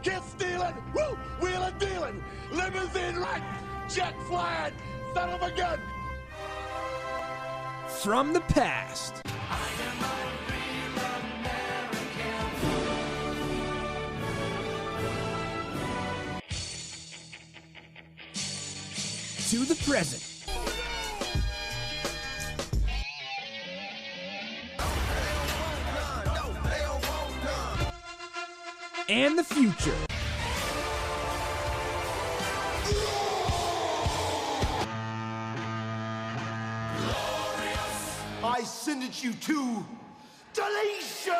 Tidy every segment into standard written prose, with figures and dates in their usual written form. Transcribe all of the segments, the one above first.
kiss stealing, woo, wheeling dealing, limousine riding, jet flying, son of a gun. From the past. To the present. And the future. I send you to deletion!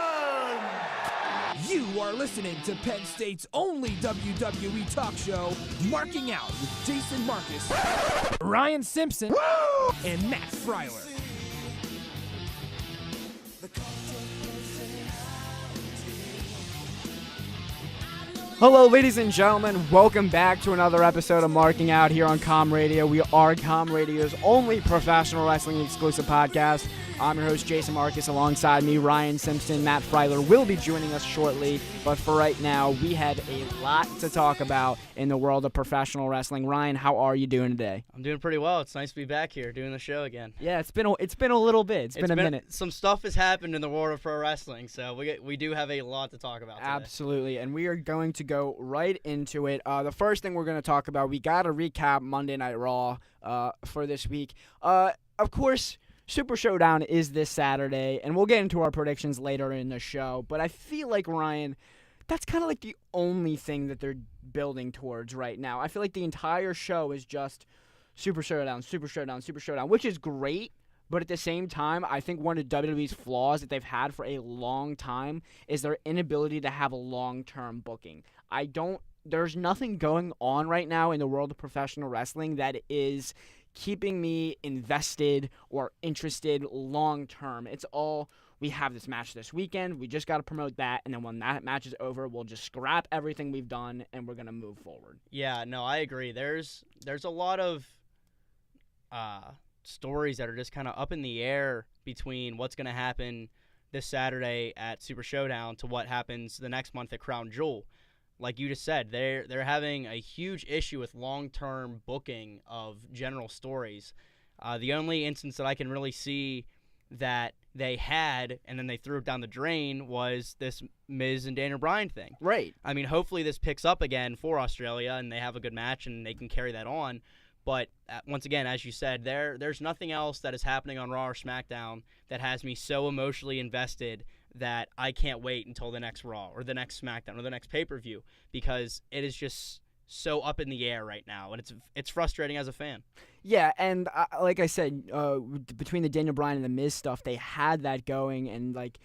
You are listening to Penn State's only WWE talk show, Marking Out with Jason Marcus, Ryan Simpson, and Matt Freiler. Hello, ladies and gentlemen. Welcome back to another episode of Marking Out here on Com Radio. We are Com Radio's only professional wrestling exclusive podcast. I'm your host, Jason Marcus. Alongside me, Ryan Simpson. Matt Freiler will be joining us shortly. But for right now, we have a lot to talk about in the world of professional wrestling. Ryan, how are you doing today? I'm doing pretty well. It's nice to be back here doing the show again. Yeah, it's been a little bit. It's been a minute. Some stuff has happened in the world of pro wrestling, so we do have a lot to talk about today. Absolutely, and we are going to go right into it. The first thing we're going to talk about, we got to recap Monday Night Raw for this week. Of course, Super Showdown is this Saturday, and we'll get into our predictions later in the show. But I feel like, Ryan, that's kind of like the only thing that they're building towards right now. I feel like the entire show is just Super Showdown, Super Showdown, Super Showdown, which is great. But at the same time, I think one of WWE's flaws that they've had for a long time is their inability to have a long-term booking. There's nothing going on right now in the world of professional wrestling that is keeping me invested or interested long-term. It's all, we have this match this weekend, we just got to promote that, and then when that match is over, we'll just scrap everything we've done, and we're going to move forward. Yeah, no, I agree. There's a lot of stories that are just kind of up in the air between what's going to happen this Saturday at Super Showdown to what happens the next month at Crown Jewel. Like you just said, they're having a huge issue with long-term booking of general stories. The only instance that I can really see that they had and then they threw it down the drain was this Miz and Daniel Bryan thing. Right. I mean, hopefully this picks up again for Australia and they have a good match and they can carry that on. But once again, as you said, there's nothing else that is happening on Raw or SmackDown that has me so emotionally invested that I can't wait until the next Raw or the next SmackDown or the next pay-per-view, because it is just so up in the air right now, and it's frustrating as a fan. Yeah, and like I said, between the Daniel Bryan and the Miz stuff, they had that going, and like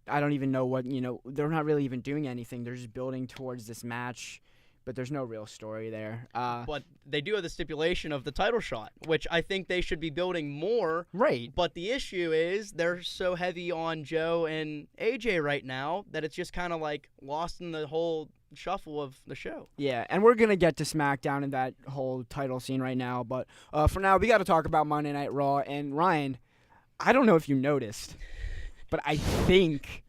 I don't even know what, they're not really even doing anything. They're just building towards this match, but there's no real story there. But they do have the stipulation of the title shot, which I think they should be building more. Right. But the issue is they're so heavy on Joe and AJ right now that it's just kind of like lost in the whole shuffle of the show. Yeah, and we're going to get to SmackDown and that whole title scene right now. But for now, we got to talk about Monday Night Raw. And Ryan, I don't know if you noticed, but I think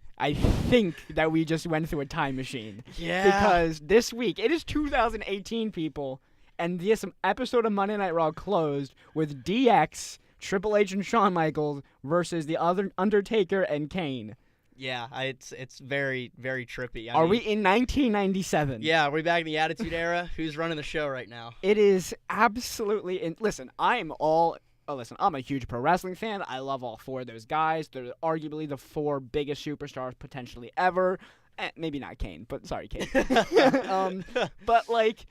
that we just went through a time machine. Yeah. Because this week, it is 2018, people, and this episode of Monday Night Raw closed with DX, Triple H, and Shawn Michaels versus the other Undertaker and Kane. Yeah, it's very, very trippy. Are we in 1997? Yeah, are we back in the Attitude Era? Who's running the show right now? It is absolutely... Listen, I'm a huge pro wrestling fan. I love all four of those guys. They're arguably the four biggest superstars potentially ever. Maybe not Kane, but sorry, Kane. But like,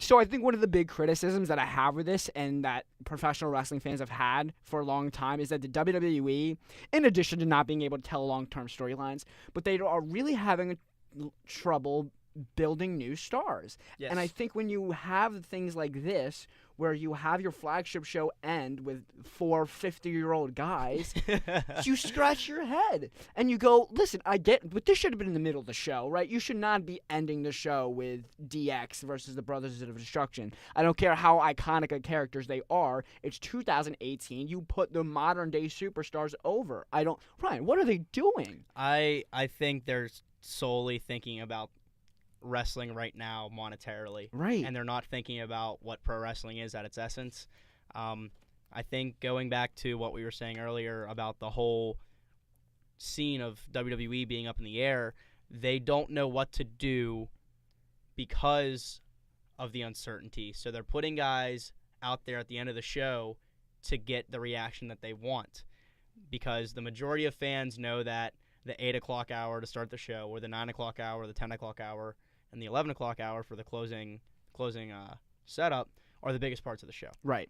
so I think one of the big criticisms that I have with this and that professional wrestling fans have had for a long time is that the WWE, in addition to not being able to tell long-term storylines, but they are really having trouble building new stars. Yes. And I think when you have things like this, where you have your flagship show end with 4 50-year-old guys, you scratch your head. And you go, listen, I get, but this should have been in the middle of the show, right? You should not be ending the show with DX versus the Brothers of Destruction. I don't care how iconic of characters they are. It's 2018. You put the modern-day superstars over. Ryan, what are they doing? I think they're solely thinking about wrestling right now monetarily. Right. And they're not thinking about what pro wrestling is at its essence. I think going back to what we were saying earlier about the whole scene of WWE being up in the air, they don't know what to do because of the uncertainty. So they're putting guys out there at the end of the show to get the reaction that they want, because the majority of fans know that the 8 o'clock hour to start the show, or the 9 o'clock hour, the 10 o'clock hour, and the 11 o'clock hour for the closing setup are the biggest parts of the show. Right.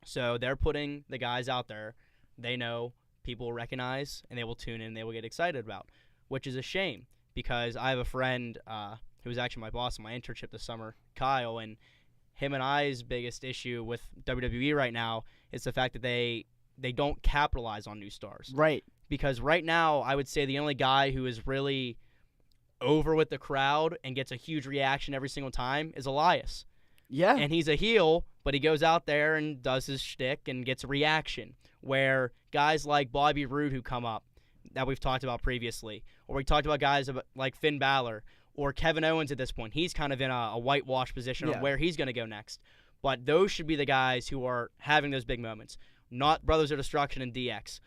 So they're putting the guys out there they know people will recognize, and they will tune in and they will get excited about, which is a shame, because I have a friend who was actually my boss in my internship this summer, Kyle, and him and I's biggest issue with WWE right now is the fact that they don't capitalize on new stars. Right. Because right now, I would say the only guy who is really over with the crowd and gets a huge reaction every single time is Elias. Yeah. And he's a heel, but he goes out there and does his shtick and gets a reaction. Where guys like Bobby Roode who come up, that we've talked about previously, or we talked about guys like Finn Balor, or Kevin Owens at this point. He's kind of in a whitewash position of where he's going to go next. But those should be the guys who are having those big moments, not Brothers of Destruction and DX.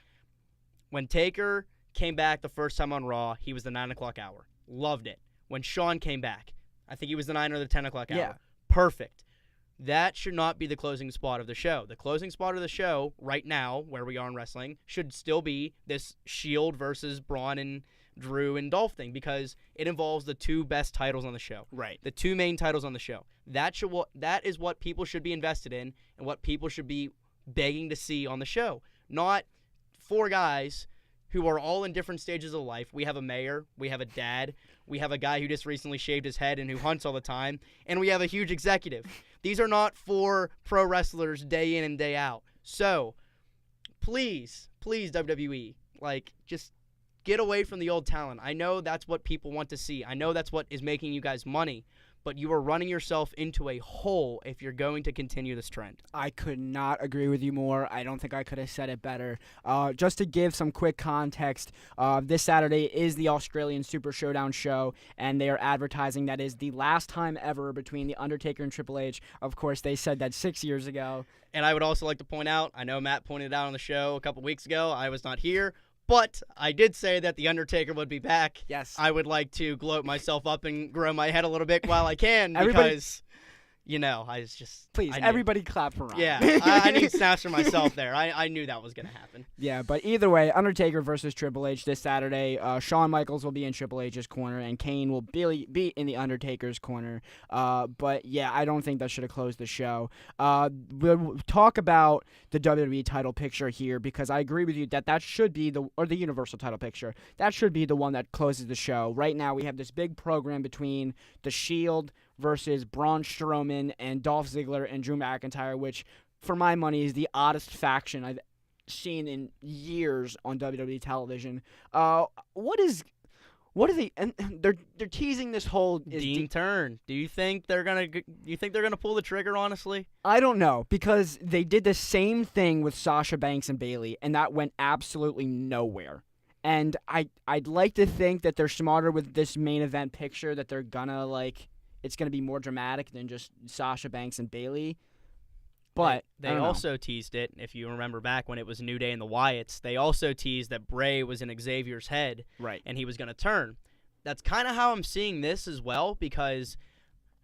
When Taker came back the first time on Raw, he was the 9 o'clock hour. Loved it. When Shawn came back, I think he was the 9 or the 10 o'clock hour. Yeah. Perfect. That should not be the closing spot of the show. The closing spot of the show right now, where we are in wrestling, should still be this Shield versus Braun and Drew and Dolph thing, because it involves the two best titles on the show. Right. The two main titles on the show. That is what people should be invested in and what people should be begging to see on the show. Not four guys who are all in different stages of life. We have a mayor, we have a dad, we have a guy who just recently shaved his head and who hunts all the time, and we have a huge executive. These are not four pro wrestlers day in and day out. So, please, WWE, just get away from the old talent. I know that's what people want to see. I know that's what is making you guys money, but you are running yourself into a hole if you're going to continue this trend. I could not agree with you more. I don't think I could have said it better. Just to give some quick context, this Saturday is the Australian Super Showdown show, and they are advertising that is the last time ever between The Undertaker and Triple H. Of course, they said that 6 years ago. And I would also like to point out, I know Matt pointed it out on the show a couple weeks ago. I was not here. But I did say that The Undertaker would be back. Yes. I would like to gloat myself up and grow my head a little bit while I can, because, I was just... Please, everybody clap for Ryan. Yeah, I need snaps for myself there. I knew that was going to happen. Yeah, but either way, Undertaker versus Triple H this Saturday. Shawn Michaels will be in Triple H's corner, and Kane will be in The Undertaker's corner. But, yeah, I don't think that should have closed the show. We'll talk about the WWE title picture here, because I agree with you that should be the Universal title picture. That should be the one that closes the show. Right now, we have this big program between The Shield versus Braun Strowman and Dolph Ziggler and Drew McIntyre, which, for my money, is the oddest faction I've seen in years on WWE television. What are they? And they're teasing this whole Dean turn. Do you think they're gonna pull the trigger? Honestly, I don't know, because they did the same thing with Sasha Banks and Bayley, and that went absolutely nowhere. And I'd like to think that they're smarter with this main event picture, that they're gonna it's going to be more dramatic than just Sasha Banks and Bayley. But they also teased it, if you remember back when it was New Day and the Wyatts, they also teased that Bray was in Xavier's head, right, and he was going to turn. That's kind of how I'm seeing this as well, because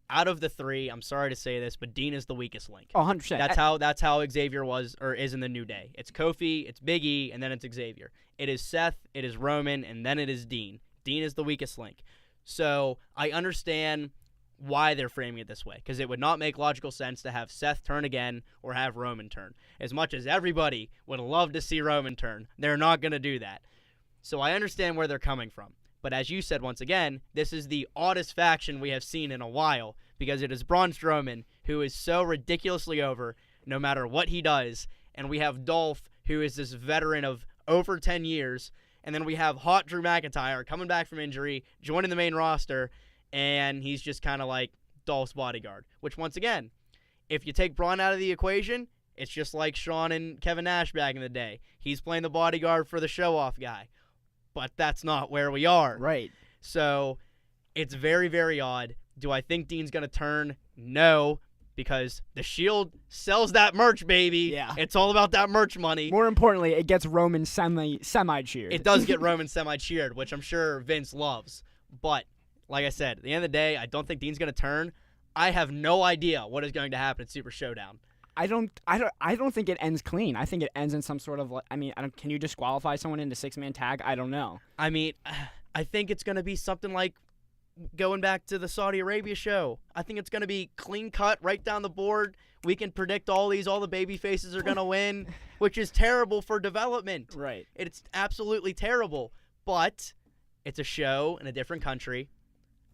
out of the three, I'm sorry to say this, but Dean is the weakest link. 100%. That's how Xavier was or is in the New Day. It's Kofi, it's Big E, and then it's Xavier. It is Seth, it is Roman, and then it is Dean. Dean is the weakest link. So I understand why they're framing it this way, because it would not make logical sense to have Seth turn again or have Roman turn. As much as everybody would love to see Roman turn, they're not going to do that. So I understand where they're coming from. But as you said once again, this is the oddest faction we have seen in a while, because it is Braun Strowman, who is so ridiculously over no matter what he does, and we have Dolph, who is this veteran of over 10 years, and then we have hot Drew McIntyre coming back from injury, joining the main roster, and he's just kind of like Dolph's bodyguard, which, once again, if you take Braun out of the equation, it's just like Shawn and Kevin Nash back in the day. He's playing the bodyguard for the show-off guy. But that's not where we are. Right. So It's very, very odd. Do I think Dean's going to turn? No, because the Shield sells that merch, baby. Yeah. It's all about that merch money. More importantly, it gets Roman semi-cheered. It does get Roman semi-cheered, which I'm sure Vince loves. But, like I said, at the end of the day, I don't think Dean's going to turn. I have no idea what is going to happen at Super Showdown. I don't think it ends clean. I think it ends in some sort of, can you disqualify someone into 6-man tag? I don't know. I mean, I think it's going to be something like going back to the Saudi Arabia show. I think it's going to be clean cut right down the board. We can predict all the baby faces are going to win, which is terrible for development. Right. It's absolutely terrible. But it's a show in a different country.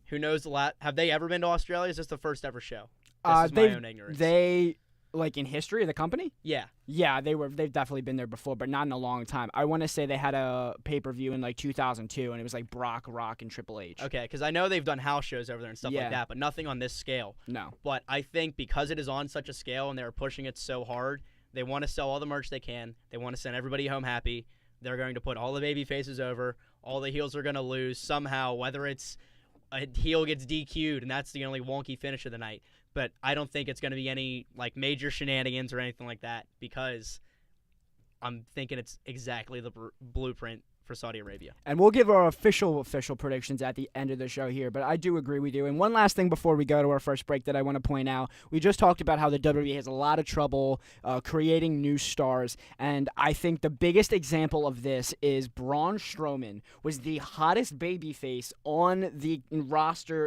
Who knows a lot? Have they ever been to Australia? Is this the first ever show? This is my own ignorance. Like in history of the company? Yeah. Yeah, they've definitely been there before, but not in a long time. I want to say they had a pay-per-view in like 2002, and it was like Brock, Rock, and Triple H. Okay, because I know they've done house shows over there and stuff like that, but nothing on this scale. No. But I think because it is on such a scale and they're pushing it so hard, they want to sell all the merch they can. They want to send everybody home happy. They're going to put all the baby faces over. All the heels are going to lose somehow, whether it's a heel gets DQ'd and that's the only wonky finish of the night. But I don't think it's going to be any like major shenanigans or anything like that because I'm thinking it's exactly the blueprint for Saudi Arabia. And we'll give our official predictions at the end of the show here, but I do agree with you. And one last thing before we go to our first break that I want to point out. We just talked about how the WWE has a lot of trouble creating new stars, and I think the biggest example of this is Braun Strowman was the hottest babyface on the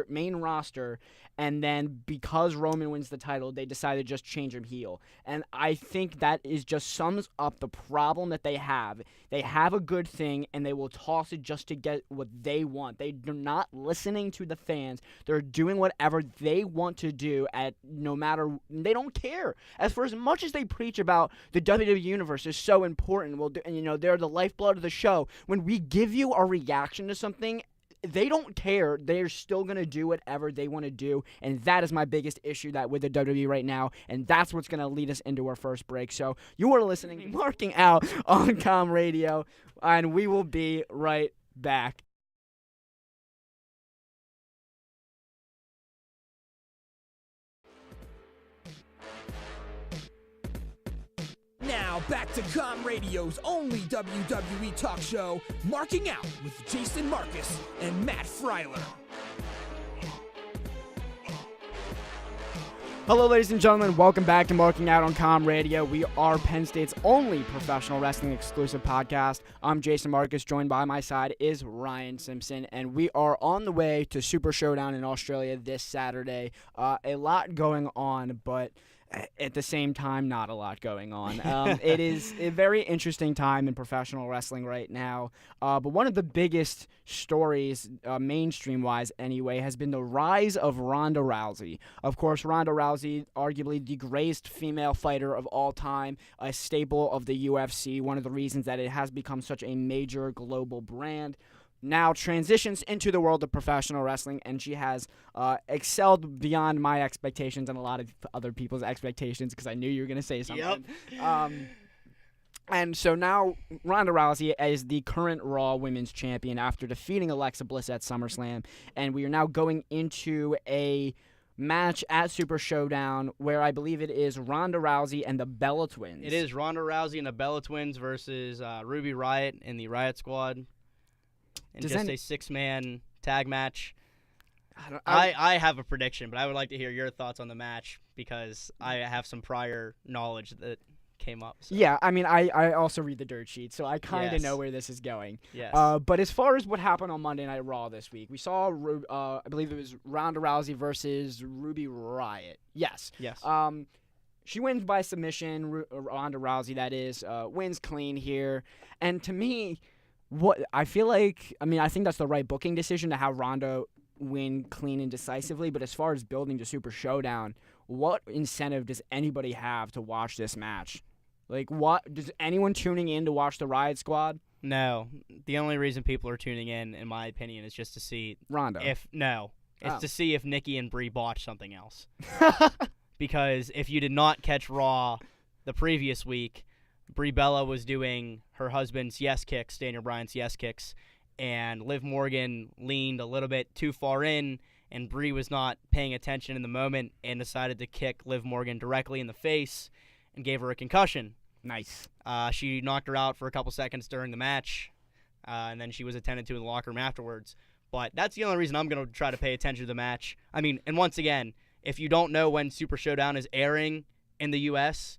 main roster, and then because Roman wins the title, they decided to just change him heel. And I think that just sums up the problem that they have. They have a good thing, and they will toss it just to get what they want. They're not listening to the fans. They're doing whatever they want to do they don't care. As much as they preach about the WWE Universe is so important, they're the lifeblood of the show. When we give you a reaction to something, they don't care. They're still going to do whatever they want to do, and that is my biggest issue with the WWE right now, and that's what's going to lead us into our first break. So you are listening to Marking Out on Com Radio, and we will be right back. Now, back to Com Radio's only WWE talk show, Marking Out with Jason Marcus and Matt Freiler. Hello, ladies and gentlemen. Welcome back to Marking Out on Com Radio. We are Penn State's only professional wrestling exclusive podcast. I'm Jason Marcus. Joined by my side is Ryan Simpson, and we are on the way to Super Showdown in Australia this Saturday. A lot going on, but at the same time, not a lot going on. It is a very interesting time in professional wrestling right now. But one of the biggest stories, mainstream-wise anyway, has been the rise of Ronda Rousey. Of course, Ronda Rousey, arguably the greatest female fighter of all time, a staple of the UFC, one of the reasons that it has become such a major global brand. Now transitions into the world of professional wrestling, and she has excelled beyond my expectations and a lot of other people's expectations because I knew you were going to say something. Yep. And so now Ronda Rousey is the current Raw Women's Champion after defeating Alexa Bliss at SummerSlam, and we are now going into a match at Super Showdown where I believe it is Ronda Rousey and the Bella Twins. It is Ronda Rousey and the Bella Twins versus Ruby Riott and the Riott Squad. And just a 6-man tag match. I have a prediction, but I would like to hear your thoughts on the match because I have some prior knowledge that came up. So. Yeah, I mean, I also read the dirt sheet, so I kind of know where this is going. Yes. But as far as what happened on Monday Night Raw this week, we saw, I believe it was Ronda Rousey versus Ruby Riott. Yes. Yes. She wins by submission, Ronda Rousey, that is, wins clean here. And to me, I think that's the right booking decision to have Ronda win clean and decisively, but as far as building to Super Showdown, what incentive does anybody have to watch this match? Like, what does anyone tuning in to watch the Riott Squad? No. The only reason people are tuning in my opinion, is just to see Ronda. It's to see if Nikki and Brie botched something else. Because if you did not catch Raw the previous week, Brie Bella was doing her husband's yes kicks, Daniel Bryan's yes kicks, and Liv Morgan leaned a little bit too far in, and Brie was not paying attention in the moment and decided to kick Liv Morgan directly in the face and gave her a concussion. Nice. She knocked her out for a couple seconds during the match, and then she was attended to in the locker room afterwards. But that's the only reason I'm going to try to pay attention to the match. I mean, and once again, if you don't know when Super Showdown is airing in the U.S.,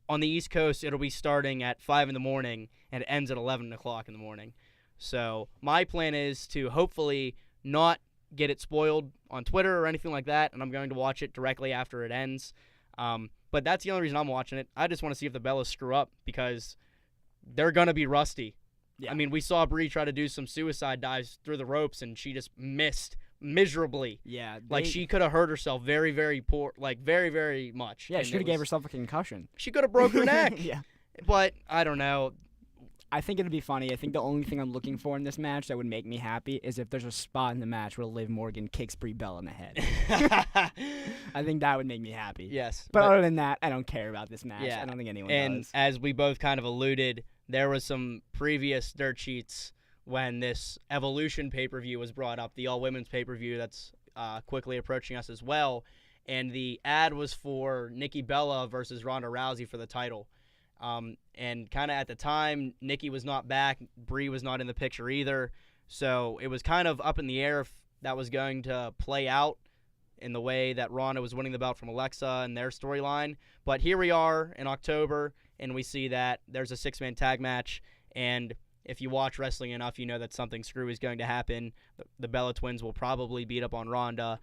on the East Coast, it'll be starting at 5 in the morning, and it ends at 11 o'clock in the morning. So my plan is to hopefully not get it spoiled on Twitter or anything like that, and I'm going to watch it directly after it ends. But that's the only reason I'm watching it. I just want to see if the Bellas screw up because they're going to be rusty. Yeah. I mean, we saw Brie try to do some suicide dives through the ropes, and she just missed miserably. Yeah. Like, she could have hurt herself very, very poor, like, very, very much. Yeah, And she could it have gave was- herself a concussion. She could have broke her neck. Yeah. But, I don't know. I think it'd be funny. I think the only thing I'm looking for in this match that would make me happy is if there's a spot in the match where Liv Morgan kicks Brie Bella in the head. I think that would make me happy. Yes. But other than that, I don't care about this match. Yeah. I don't think anyone And does. as we both kind of alluded, there was some previous dirt sheets when this Evolution pay-per-view was brought up, the all-women's pay-per-view that's quickly approaching us as well. And the ad was for Nikki Bella versus Ronda Rousey for the title. And kind of at the time, Nikki was not back. Brie was not in the picture either. So it was kind of up in the air if that was going to play out in the way that Ronda was winning the belt from Alexa and their storyline. But here we are in October, and we see that there's a six-man tag match. And if you watch wrestling enough, you know that something screwy is going to happen. The Bella Twins will probably beat up on Ronda.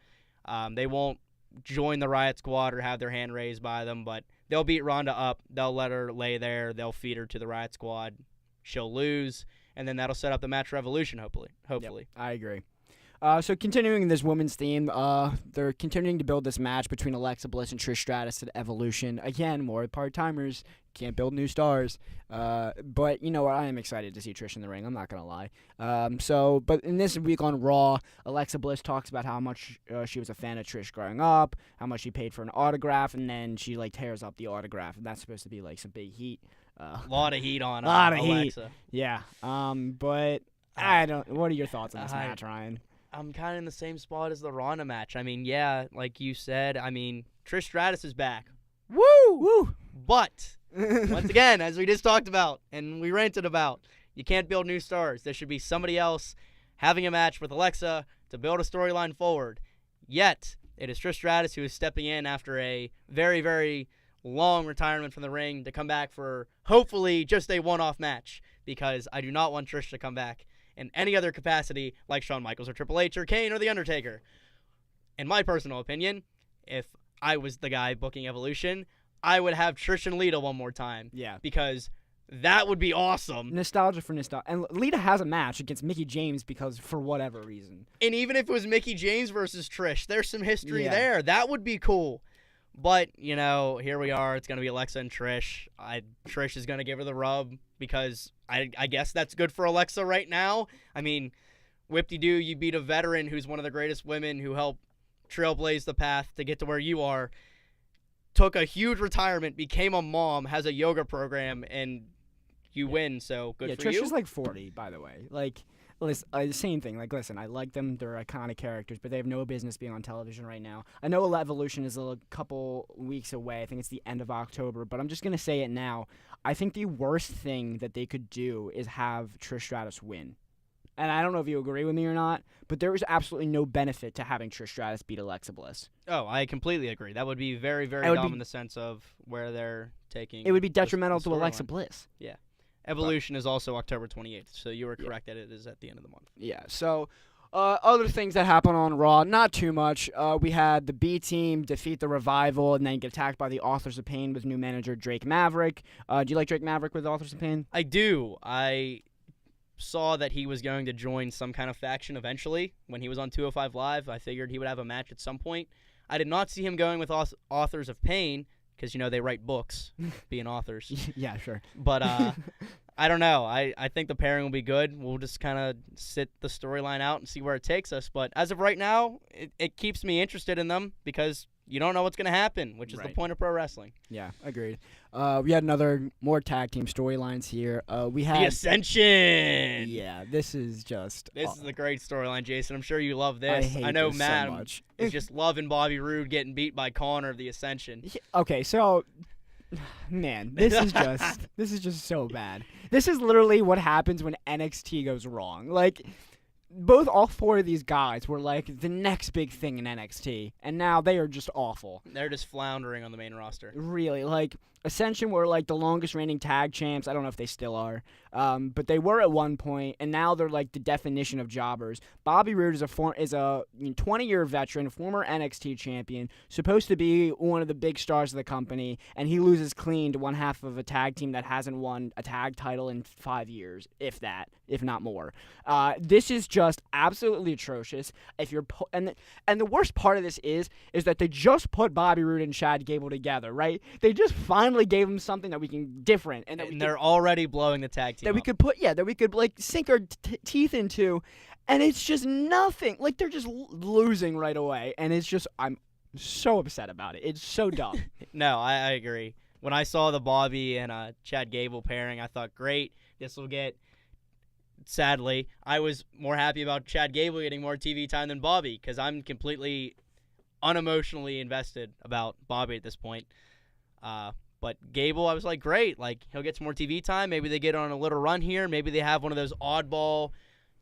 They won't join the Riot Squad or have their hand raised by them, but they'll beat Ronda up. They'll let her lay there. They'll feed her to the Riot Squad. She'll lose, and then that'll set up the match for Evolution, hopefully. Yep, I agree. So continuing this women's theme, they're continuing to build this match between Alexa Bliss and Trish Stratus at Evolution. Again, more part-timers. Can't build new stars. But you know what? I am excited to see Trish in the ring. I'm not going to lie. But in this week on Raw, Alexa Bliss talks about how much she was a fan of Trish growing up, how much she paid for an autograph, and then she tears up the autograph. And that's supposed to be some big heat. A lot of heat on Heat. Alexa. Yeah. But I don't. What are your thoughts on this match, Ryan? I'm kind of in the same spot as the Ronda match. I mean, yeah, like you said, Trish Stratus is back. Woo! Woo! But, once again, as we just talked about and we ranted about, you can't build new stars. There should be somebody else having a match with Alexa to build a storyline forward. Yet, it is Trish Stratus who is stepping in after a very, very long retirement from the ring to come back for, hopefully, just a one-off match. Because I do not want Trish to come back in any other capacity like Shawn Michaels or Triple H or Kane or The Undertaker. In my personal opinion, if I was the guy booking Evolution, I would have Trish and Lita one more time. Yeah. Because that would be awesome. Nostalgia for nostalgia. And Lita has a match against Mickie James because for whatever reason. And even if it was Mickie James versus Trish, there's some history Yeah. there. That would be cool. But, here we are. It's going to be Alexa and Trish. Trish is going to give her the rub because I guess that's good for Alexa right now. I mean, whip-de-doo, you beat a veteran who's one of the greatest women who helped trailblaze the path to get to where you are, took a huge retirement, became a mom, has a yoga program, and you win, so good for Trish you. is 40, by the way. Listen, same thing. Listen, I like them. They're iconic characters, but they have no business being on television right now. I know Evolution is a couple weeks away. I think it's the end of October, but I'm just going to say it now. I think the worst thing that they could do is have Trish Stratus win. And I don't know if you agree with me or not, but there is absolutely no benefit to having Trish Stratus beat Alexa Bliss. Oh, I completely agree. That would be very, very dumb in the sense of where they're taking. It would be detrimental to storyline. Alexa Bliss. Yeah. Evolution is also October 28th, so you were correct that it is at the end of the month. Yeah, so other things that happen on Raw, not too much. We had the B Team defeat the Revival and then get attacked by the Authors of Pain with new manager Drake Maverick. Do you like Drake Maverick with Authors of Pain? I do. I saw that he was going to join some kind of faction eventually when he was on 205 Live. I figured he would have a match at some point. I did not see him going with Authors of Pain because, they write books, being authors. Yeah, sure. But I don't know. I think the pairing will be good. We'll just kind of sit the storyline out and see where it takes us. But as of right now, it keeps me interested in them because you don't know what's going to happen, which is the Right. point of pro wrestling. Yeah, agreed. We had more tag team storylines here. We had The Ascension! Yeah, this is just. This is a great storyline, Jason. I'm sure you love this. I hate know this Matt so much. is just loving Bobby Roode getting beat by Connor of the Ascension. Okay, so man, this is just so bad. This is literally what happens when NXT goes wrong. Like all four of these guys were like the next big thing in NXT, and now they are just awful. They're just floundering on the main roster. Really, like Ascension were like the longest reigning tag champs. I don't know if they still are, but they were at one point, and now they're like the definition of jobbers. Bobby Roode is a 20-year veteran, former NXT champion, supposed to be one of the big stars of the company, and he loses clean to one half of a tag team that hasn't won a tag title in 5 years, if not more. This is just absolutely atrocious. If you're and the worst part of this is that they just put Bobby Roode and Chad Gable together, right? They just finally gave them something that we can different, and they're already blowing the tag team that up. we could like sink our teeth into, and it's just nothing. Like they're just losing right away, and it's just I'm so upset about it. It's so dumb. No, I agree. When I saw the Bobby and Chad Gable pairing, I thought, great, this will get. Sadly, I was more happy about Chad Gable getting more TV time than Bobby because I'm completely unemotionally invested about Bobby at this point. But Gable, I was like, great. Like, he'll get some more TV time. Maybe they get on a little run here. Maybe they have one of those oddball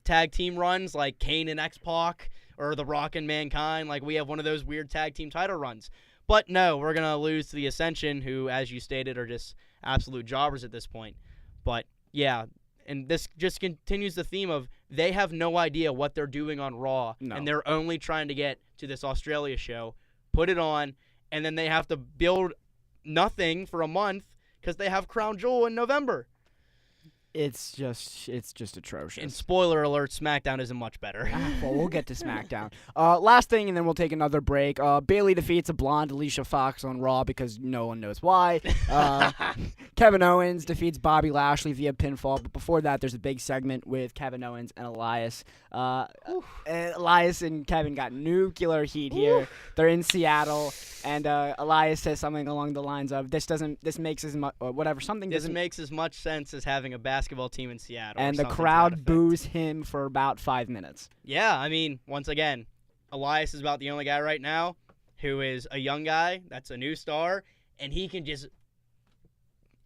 tag team runs like Kane and X-Pac or The Rock and Mankind. Like, we have one of those weird tag team title runs. But no, we're going to lose to the Ascension, who, as you stated, are just absolute jobbers at this point. But, yeah, and this just continues the theme of they have no idea what they're doing on Raw, and they're only trying to get to this Australia show, put it on, and then they have to build nothing for a month because they have Crown Jewel in November. It's just atrocious. And spoiler alert, SmackDown isn't much better. Well, we'll get to SmackDown. Last thing, and then we'll take another break. Bayley defeats a blonde Alicia Fox on Raw because no one knows why. Kevin Owens defeats Bobby Lashley via pinfall. But before that, there's a big segment with Kevin Owens and Elias. Elias and Kevin got nuclear heat here. They're in Seattle, and Elias says something along the lines of, "This makes as much, or whatever, something This doesn't makes as much sense as having a basketball team in Seattle." And the or something to that crowd effect. boos him for about 5 minutes. Yeah, I mean, once again, Elias is about the only guy right now who is a young guy that's a new star, and he can just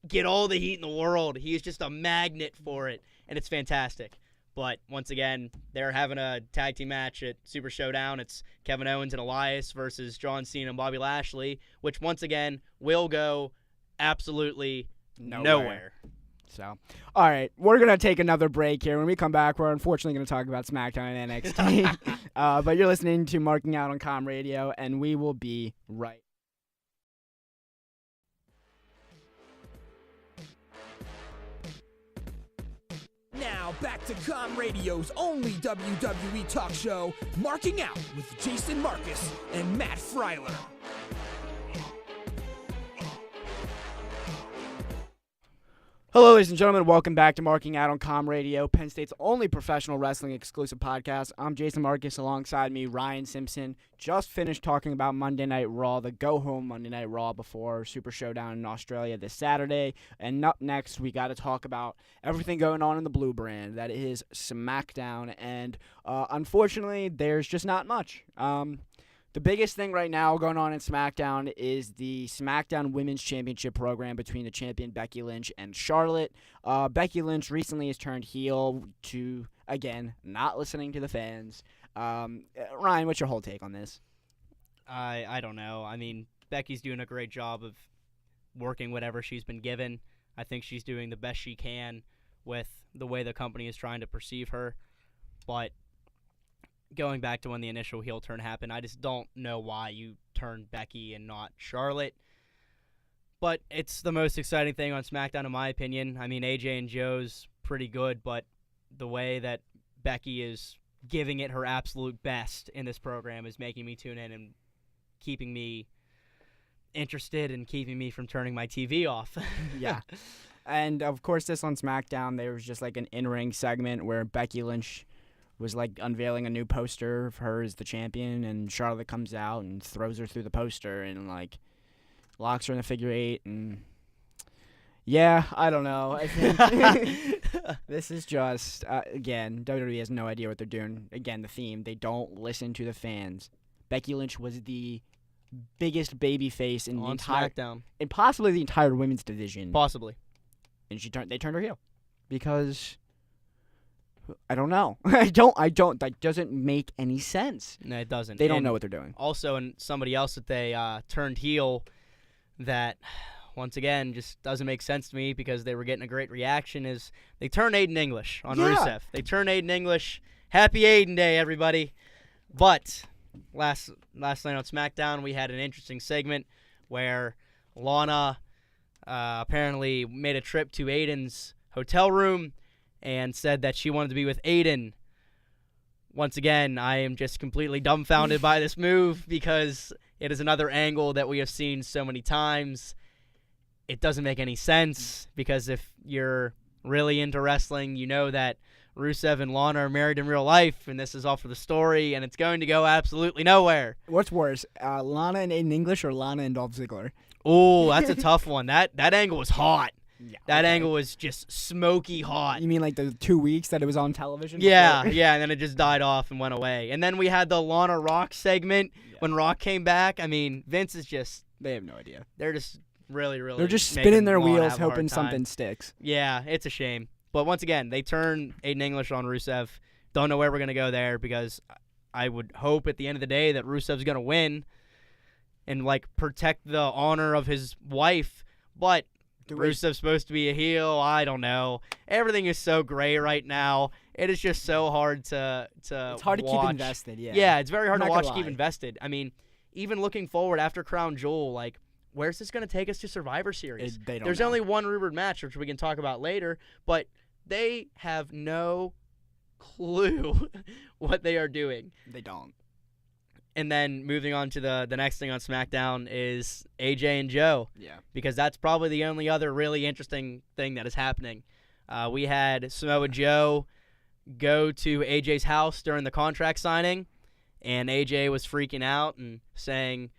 get all the heat in the world. He is just a magnet for it, and it's fantastic. But once again, they're having a tag team match at Super Showdown. It's Kevin Owens and Elias versus John Cena and Bobby Lashley, which once again will go absolutely nowhere. So, all right, we're going to take another break here. When we come back, we're unfortunately going to talk about SmackDown and NXT. But you're listening to Marking Out on Com Radio, and we will be right. Now back to Com Radio's only WWE talk show, Marking Out with Jason Marcus and Matt Freiler. Hello, ladies and gentlemen. Welcome back to Marking Out on Com Radio, Penn State's only professional wrestling exclusive podcast. I'm Jason Marcus. Alongside me, Ryan Simpson. Just finished talking about Monday Night Raw, the go-home Monday Night Raw before Super Showdown in Australia this Saturday. And up next, we got to talk about everything going on in the Blue Brand. That is SmackDown. And unfortunately, there's just not much. The biggest thing right now going on in SmackDown is the SmackDown Women's Championship program between the champion Becky Lynch and Charlotte. Becky Lynch recently has turned heel to, again, not listening to the fans. Ryan, what's your whole take on this? I don't know. I mean, Becky's doing a great job of working whatever she's been given. I think she's doing the best she can with the way the company is trying to perceive her. But going back to when the initial heel turn happened, I just don't know why you turned Becky and not Charlotte. But it's the most exciting thing on SmackDown, in my opinion. I mean, AJ and Joe's pretty good, but the way that Becky is giving it her absolute best in this program is making me tune in and keeping me interested and keeping me from turning my TV off. Yeah. And, of course, this on SmackDown, there was just like an in-ring segment where Becky Lynch was like unveiling a new poster of her as the champion, and Charlotte comes out and throws her through the poster and like locks her in the figure 8. And yeah, I don't know. I think this is just again, WWE has no idea what they're doing. Again, the theme, they don't listen to the fans. Becky Lynch was the biggest baby face in the entire SmackDown, and possibly the entire women's division. possibly. And they turned her heel because I don't know. I don't. That doesn't make any sense. No, it doesn't. They don't And know what they're doing. Also, and somebody else that they turned heel that, once again, just doesn't make sense to me because they were getting a great reaction is they turned Aiden English on Rusev. They turned Aiden English. Happy Aiden Day, everybody. But last night on SmackDown, we had an interesting segment where Lana apparently made a trip to Aiden's hotel room and said that she wanted to be with Aiden. Once again, I am just completely dumbfounded by this move because it is another angle that we have seen so many times. It doesn't make any sense because if you're really into wrestling, you know that Rusev and Lana are married in real life, and this is all for the story, and it's going to go absolutely nowhere. What's worse, Lana and Aiden English or Lana and Dolph Ziggler? Oh, that's a tough one. That angle was hot. Yeah, That angle was just smoky hot. You mean like the 2 weeks that it was on television? Yeah, before? yeah, and then it just died off and went away. And then we had the Lana Rock segment when Rock came back. I mean, Vince is just... They have no idea. They're just really They're just making spinning their Lana wheels have a hard hoping time. something sticks. Yeah, it's a shame. But once again, they turn Aiden English on Rusev. Don't know where we're going to go there because I would hope at the end of the day that Rusev's going to win and, like, protect the honor of his wife. But Rusev's supposed to be a heel. I don't know. Everything is so gray right now. It is just so hard to It's hard watch. to keep invested, yeah. Yeah, it's very hard I'm to not watch gonna keep lie. invested. I mean, even looking forward after Crown Jewel, like, where's this going to take us to Survivor Series? They don't There's know. only one rumored match, which we can talk about later, but they have no clue what they are doing. They don't. And then moving on to the next thing on SmackDown is AJ and Joe, Yeah. because that's probably the only other really interesting thing that is happening. We had Samoa Joe go to AJ's house during the contract signing, and AJ was freaking out and saying,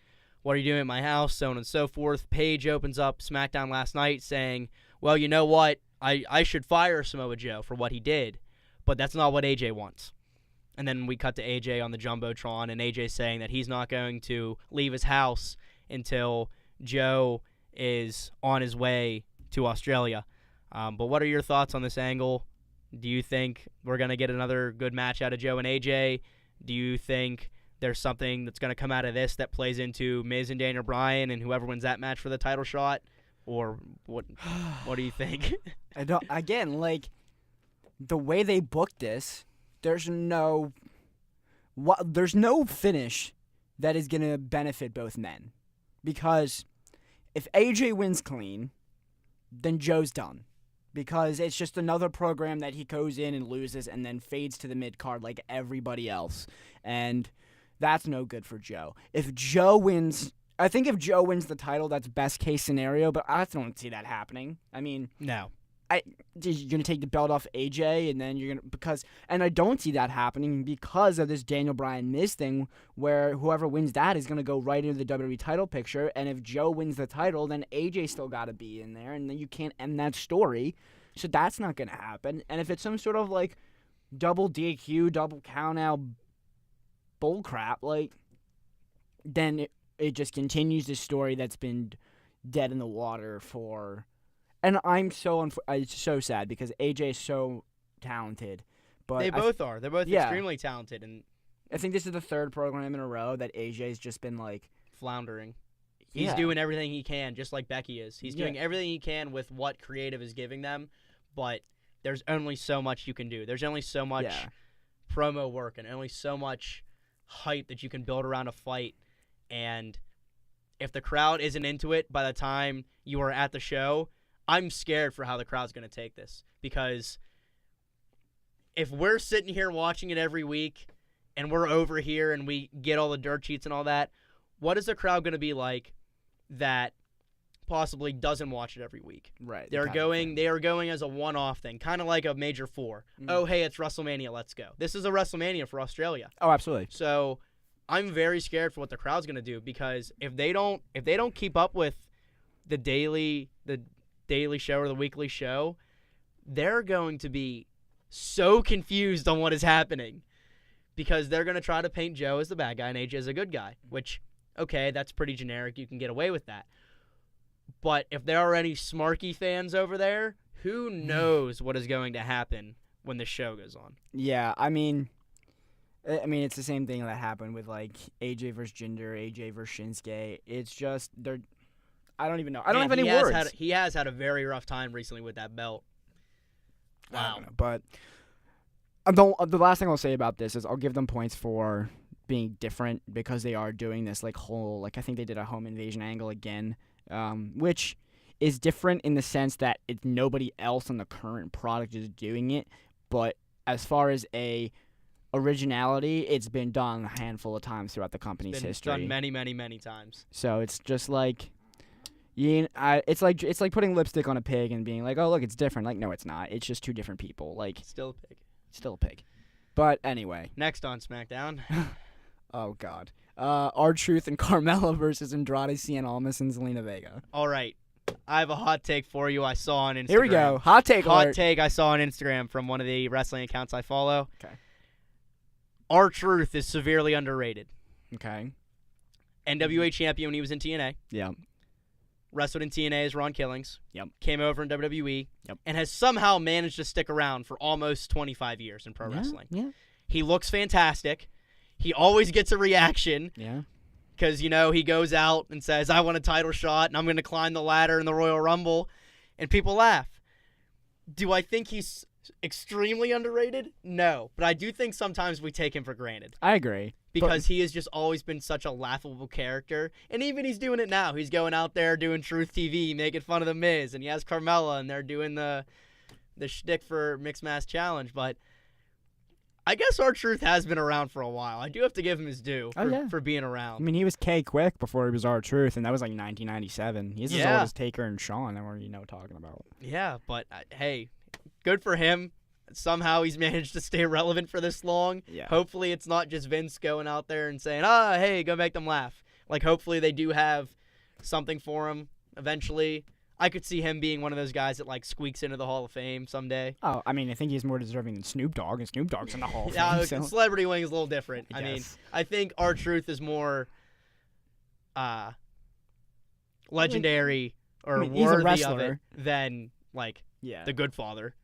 "What are you doing at my house?" so on and so forth. Paige opens up SmackDown last night saying, "Well, you know what? I should fire Samoa Joe for what he did, but that's not what AJ wants." And then we cut to AJ on the Jumbotron, and AJ saying that he's not going to leave his house until Joe is on his way to Australia. But what are your thoughts on this angle? Do you think we're going to get another good match out of Joe and AJ? Do you think there's something that's going to come out of this that plays into Miz and Daniel Bryan and whoever wins that match for the title shot? Or what do you think? I don't. Again, like the way they booked this, there's no finish that is gonna benefit both men, because if AJ wins clean, then Joe's done, because it's just another program that he goes in and loses and then fades to the mid card like everybody else, and that's no good for Joe. If Joe wins. I think if Joe wins the title, that's best case scenario, but I don't see that happening. I mean, No. you're gonna take the belt off AJ, and then and I don't see that happening because of this Daniel Bryan Miz thing, where whoever wins that is gonna go right into the WWE title picture, and if Joe wins the title, then AJ still gotta be in there, and then you can't end that story, so that's not gonna happen. And if it's some sort of like double DQ, double count out bull crap, like then it just continues this story that's been dead in the water for. And I'm it's so sad because AJ is so talented, but They both are. They're both Yeah. extremely talented and I think this is the third program in a row that AJ's just been like floundering. He's Yeah. doing everything he can, just like Becky is. He's doing Yeah. everything he can with what creative is giving them, but there's only so much you can do. There's only so much Yeah. promo work and only so much hype that you can build around a fight. And if the crowd isn't into it by the time you are at the show, I'm scared for how the crowd's going to take this. Because if we're sitting here watching it every week and we're over here and we get all the dirt sheets and all that, what is the crowd going to be like that possibly doesn't watch it every week. Right. They are going as a one-off thing, kind of like a Major 4. Oh, hey, it's WrestleMania, let's go. This is a WrestleMania for Australia. Oh, absolutely. So I'm very scared for what the crowd's going to do, because if they don't keep up with the daily show or the weekly show, they're going to be so confused on what is happening, because they're going to try to paint Joe as the bad guy and AJ as a good guy, which, okay, that's pretty generic. You can get away with that. But if there are any Smarky fans over there, who knows what is going to happen when the show goes on. Yeah, I mean, it's the same thing that happened with, like, AJ versus Jinder, AJ versus Shinsuke. It's just, I don't even know. I don't have any words. He has had a very rough time recently with that belt. Wow. I don't know, but the last thing I'll say about this is I'll give them points for being different, because they are doing this, like, whole, like, I think they did a home invasion angle again, which is different in the sense that it's nobody else on the current product is doing it, but as far as a originality, it's been done a handful of times throughout the company's history. It's done many, many, many times. So it's just like, it's like putting lipstick on a pig and being like, oh, look, it's different. Like, no, it's not. It's just two different people. Like, still a pig. Still a pig. But anyway. Next on SmackDown. Oh, God. R-Truth and Carmella versus Andrade, Cien Almas, and Zelina Vega. All right. I have a hot take for you I saw on Instagram. Here we go. Hot take I saw on Instagram from one of the wrestling accounts I follow. Okay. R-Truth is severely underrated. Okay. NWA champion when he was in TNA. Yeah. Wrestled in TNA as Ron Killings. Yep. Came over in WWE. Yep. And has somehow managed to stick around for almost 25 years in pro wrestling. Yeah. He looks fantastic. He always gets a reaction. Yeah. Because, he goes out and says, I want a title shot, and I'm going to climb the ladder in the Royal Rumble. And people laugh. Do I think he's extremely underrated? No. But I do think sometimes we take him for granted. I agree. Because he has just always been such a laughable character. And even he's doing it now. He's going out there doing Truth TV, making fun of The Miz. And he has Carmella, and they're doing the shtick for Mixed Match Challenge. But I guess R-Truth has been around for a while. I do have to give him his due for being around. I mean, he was K-Quick before he was R-Truth, and that was like 1997. He's as old as Taker and Shawn that we're talking about. Yeah, but hey, good for him. Somehow he's managed to stay relevant for this long. Yeah. Hopefully it's not just Vince going out there and saying, hey, go make them laugh. Like, hopefully they do have something for him eventually. I could see him being one of those guys that, like, squeaks into the Hall of Fame someday. Oh, I mean, I think he's more deserving than Snoop Dogg, and Snoop Dogg's in the Hall of Fame. Yeah, Celebrity Wing is a little different. I mean, I think R-Truth is more legendary or worthy of it than, like, The Good Father.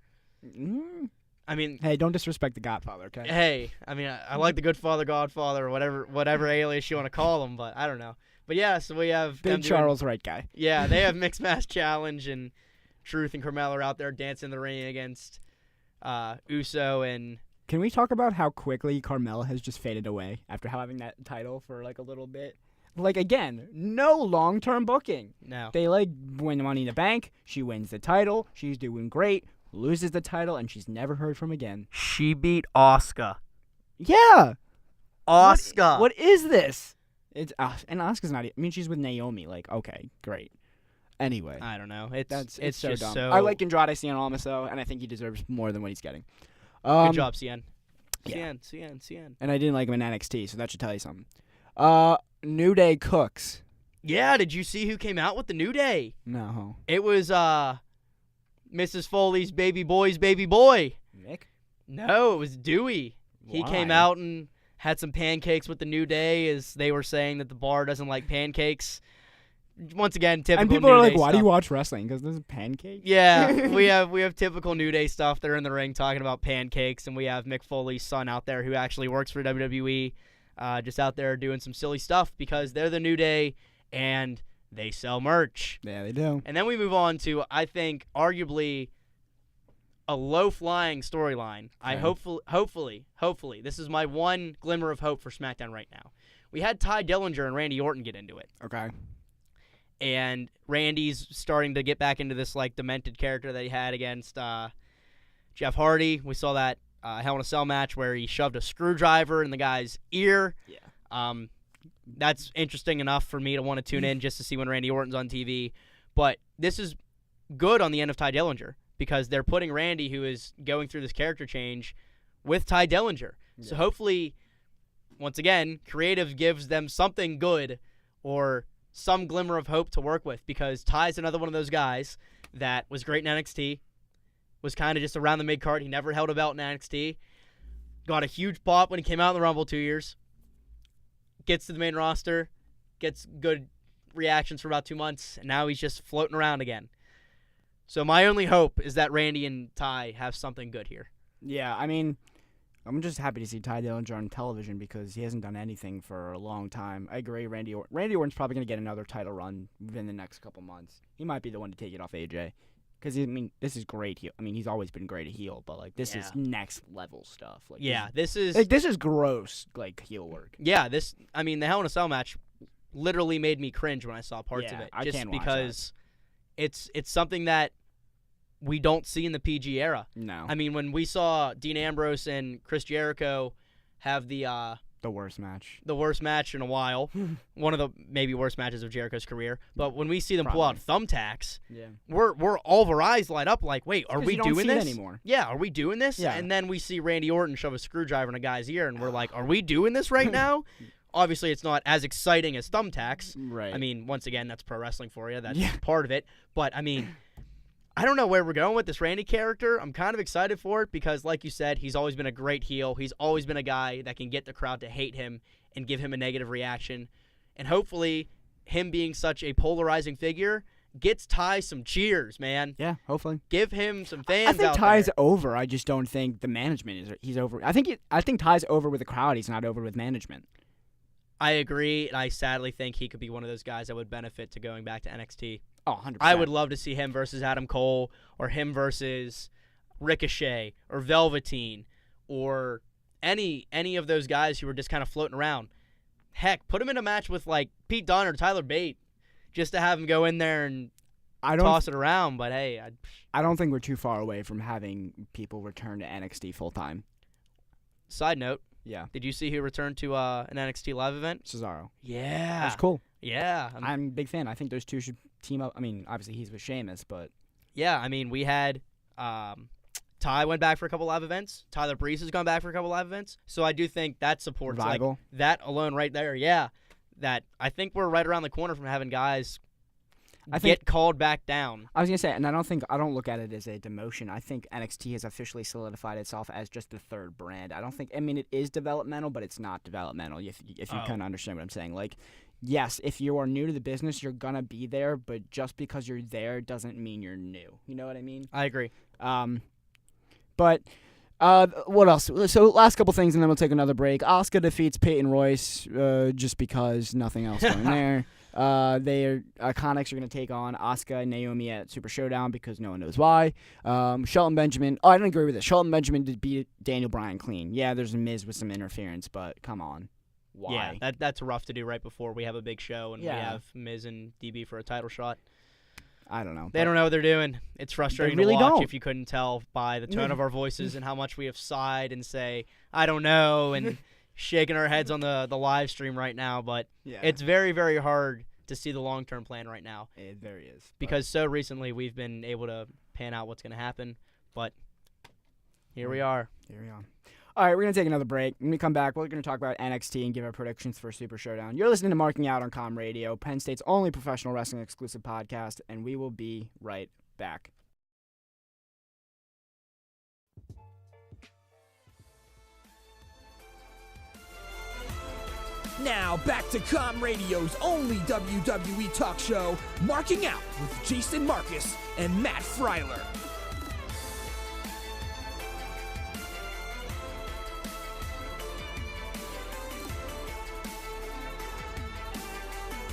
I mean, hey, don't disrespect the Godfather, okay? Hey, I mean, I like the Good Father, Godfather, or whatever alias you want to call him, but I don't know. But yeah, so we have Big Charles Wright guy. Yeah, they have Mixed Match Challenge, and Truth and Carmella are out there dancing in the ring against Uso and. Can we talk about how quickly Carmella has just faded away after having that title for like a little bit? Like, again, no long-term booking. No. They win Money in the Bank. She wins the title. She's doing great. Loses the title, and she's never heard from again. She beat Asuka. Yeah. Asuka. What is this? It's and Asuka's not. I mean, she's with Naomi. Like, okay, great. Anyway, I don't know. It's so just dumb. so. I like Andrade Cien Almas though, and I think he deserves more than what he's getting. Good job, Cien. Yeah. Cien. And I didn't like him in NXT, so that should tell you something. New Day cooks. Yeah, did you see who came out with the New Day? No. It was Mrs. Foley's baby boy's baby boy. Nick? No, it was Dewey. Why? He came out and had some pancakes with the New Day, as they were saying that the bar doesn't like pancakes. Once again, typical and people New are like, Day why stuff. do you watch wrestling? Because there's pancakes? Yeah, we have typical New Day stuff. They're in the ring talking about pancakes, and we have Mick Foley's son out there who actually works for WWE, just out there doing some silly stuff because they're the New Day and they sell merch. Yeah, they do. And then we move on to, I think, arguably a low-flying storyline. Okay. Hopefully, this is my one glimmer of hope for SmackDown right now. We had Ty Dillinger and Randy Orton get into it. Okay. And Randy's starting to get back into this, like, demented character that he had against Jeff Hardy. We saw that Hell in a Cell match where he shoved a screwdriver in the guy's ear. Yeah. That's interesting enough for me to want to tune in just to see when Randy Orton's on TV. But this is good on the end of Ty Dillinger because they're putting Randy, who is going through this character change, with Ty Dillinger. Yeah. So hopefully, once again, creative gives them something good or some glimmer of hope to work with, because Ty's another one of those guys that was great in NXT, was kind of just around the mid-card. He never held a belt in NXT. Got a huge pop when he came out in the Rumble 2 years. Gets to the main roster, gets good reactions for about 2 months, and now he's just floating around again. So my only hope is that Randy and Ty have something good here. Yeah, I mean, I'm just happy to see Ty Dillinger on television because he hasn't done anything for a long time. I agree, Randy Orton's probably going to get another title run within the next couple months. He might be the one to take it off AJ. Because, I mean, this is great heel. I mean, he's always been great at heel, but, like, this is next level stuff. Like, this is... Like, this is gross, like, heel work. Yeah, the Hell in a Cell match literally made me cringe when I saw parts of it. I just can't watch because it's something that we don't see in the PG era. No. I mean, when we saw Dean Ambrose and Chris Jericho have the worst match. The worst match in a while. One of the maybe worst matches of Jericho's career. But when we see them pull out thumbtacks, we're all of our eyes light up like, wait, are we doing this anymore? Yeah, are we doing this? Yeah. And then we see Randy Orton shove a screwdriver in a guy's ear, and we're like, are we doing this right now? Obviously, it's not as exciting as thumbtacks. Right. I mean, once again, that's pro wrestling for you. That's part of it. But, I mean, I don't know where we're going with this Randy character. I'm kind of excited for it because, like you said, he's always been a great heel. He's always been a guy that can get the crowd to hate him and give him a negative reaction. And hopefully, him being such a polarizing figure gets Ty some cheers, man. Yeah, hopefully. Give him some fans out there. I think Ty's there. over. I just don't think the management he's over. I think Ty's over with the crowd. He's not over with management. I agree, and I sadly think he could be one of those guys that would benefit to going back to NXT. Oh, 100%. I would love to see him versus Adam Cole, or him versus Ricochet, or Velveteen, or any of those guys who were just kind of floating around. Heck, put him in a match with, like, Pete Dunne or Tyler Bate, just to have him go in there and toss it around. But, hey. I don't think we're too far away from having people return to NXT full-time. Side note. Yeah. Did you see who returned to an NXT live event? Cesaro. Yeah. That's cool. Yeah. I'm a big fan. I think those two should team up. I mean, obviously he's with Sheamus, but... Yeah, I mean, we had Ty went back for a couple live events. Tyler Breeze has gone back for a couple live events. So I do think that supports like that alone right there. Yeah. That I think we're right around the corner from having guys get called back down. I was going to say, and I don't look at it as a demotion. I think NXT has officially solidified itself as just the third brand. I mean, it is developmental, but it's not developmental, if you kind of understand what I'm saying. Like, yes, if you are new to the business, you're going to be there, but just because you're there doesn't mean you're new. You know what I mean? I agree. But what else? So last couple things, and then we'll take another break. Asuka defeats Peyton Royce just because nothing else going there. Iconics are going to take on Asuka and Naomi at Super Showdown because no one knows why. Shelton Benjamin. Oh, I didn't agree with this. Shelton Benjamin did beat Daniel Bryan clean. Yeah, there's a Miz with some interference, but come on. Why? Yeah, that's rough to do right before we have a big show and we have Miz and DB for a title shot. I don't know. They don't know what they're doing. It's frustrating to watch if you couldn't tell by the tone of our voices and how much we have sighed and say, I don't know, and shaking our heads on the live stream right now. But it's very, very hard to see the long-term plan right now. It very is. Because so recently we've been able to pan out what's going to happen. But here we are. Here we are. All right, we're going to take another break. When we come back, we're going to talk about NXT and give our predictions for Super Showdown. You're listening to Marking Out on Com Radio, Penn State's only professional wrestling exclusive podcast, and we will be right back. Now, back to Com Radio's only WWE talk show, Marking Out with Jason Marcus and Matt Freiler.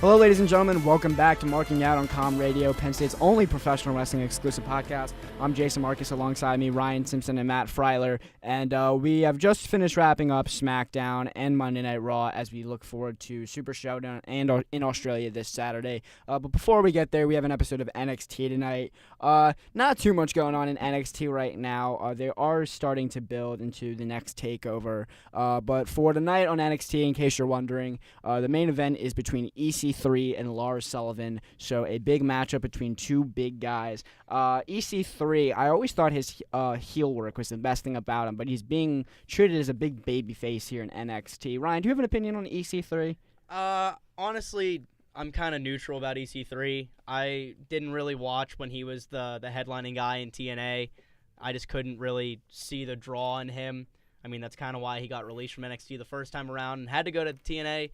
Hello, ladies and gentlemen. Welcome back to Marking Out on Com Radio, Penn State's only professional wrestling exclusive podcast. I'm Jason Marcus, alongside me, Ryan Simpson and Matt Freiler. And we have just finished wrapping up SmackDown and Monday Night Raw as we look forward to Super Showdown and in Australia this Saturday. But before we get there, we have an episode of NXT tonight. Not too much going on in NXT right now. They are starting to build into the next takeover. But for tonight on NXT, in case you're wondering, the main event is between EC3 EC3 and Lars Sullivan. So a big matchup between two big guys. EC3, I always thought his heel work was the best thing about him, but he's being treated as a big baby face here in NXT. Ryan, do you have an opinion on EC3? Honestly, I'm kind of neutral about EC3. I didn't really watch when he was the headlining guy in TNA. I just couldn't really see the draw in him. I mean, that's kind of why he got released from NXT the first time around and had to go to TNA.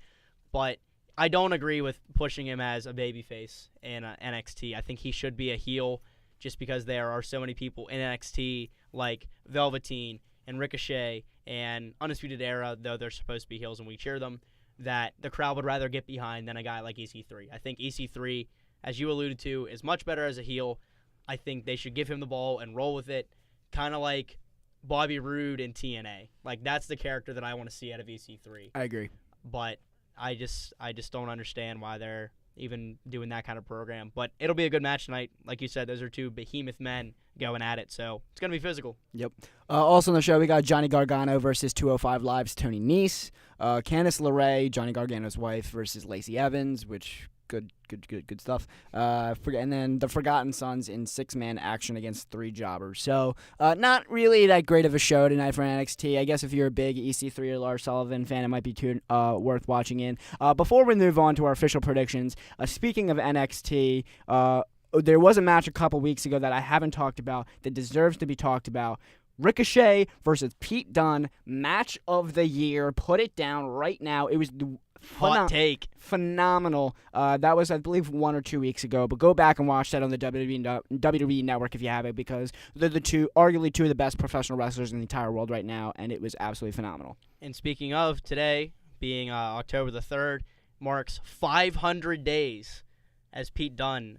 But I don't agree with pushing him as a babyface in NXT. I think he should be a heel just because there are so many people in NXT like Velveteen and Ricochet and Undisputed Era, though they're supposed to be heels and we cheer them, that the crowd would rather get behind than a guy like EC3. I think EC3, as you alluded to, is much better as a heel. I think they should give him the ball and roll with it, kind of like Bobby Roode in TNA. Like, that's the character that I want to see out of EC3. I agree. But I just don't understand why they're even doing that kind of program. But it'll be a good match tonight. Like you said, those are two behemoth men going at it, so it's going to be physical. Yep. Also on the show, we got Johnny Gargano versus 205 Live's Tony Nese. Candice LeRae, Johnny Gargano's wife, versus Lacey Evans, which good stuff. And then the Forgotten Sons in 6-man action against 3 jobbers. So not really that great of a show tonight for NXT. I guess if you're a big EC3 or Lars Sullivan fan, it might be worth watching in. Before we move on to our official predictions, speaking of NXT, there was a match a couple weeks ago that I haven't talked about that deserves to be talked about. Ricochet versus Pete Dunne, match of the year. Put it down right now. It was hot take. Phenomenal. That was, I believe, 1 or 2 weeks ago. But go back and watch that on the WWE Network if you have it, because they're arguably two of the best professional wrestlers in the entire world right now, and it was absolutely phenomenal. And speaking of today, being October the 3rd, marks 500 days as Pete Dunne,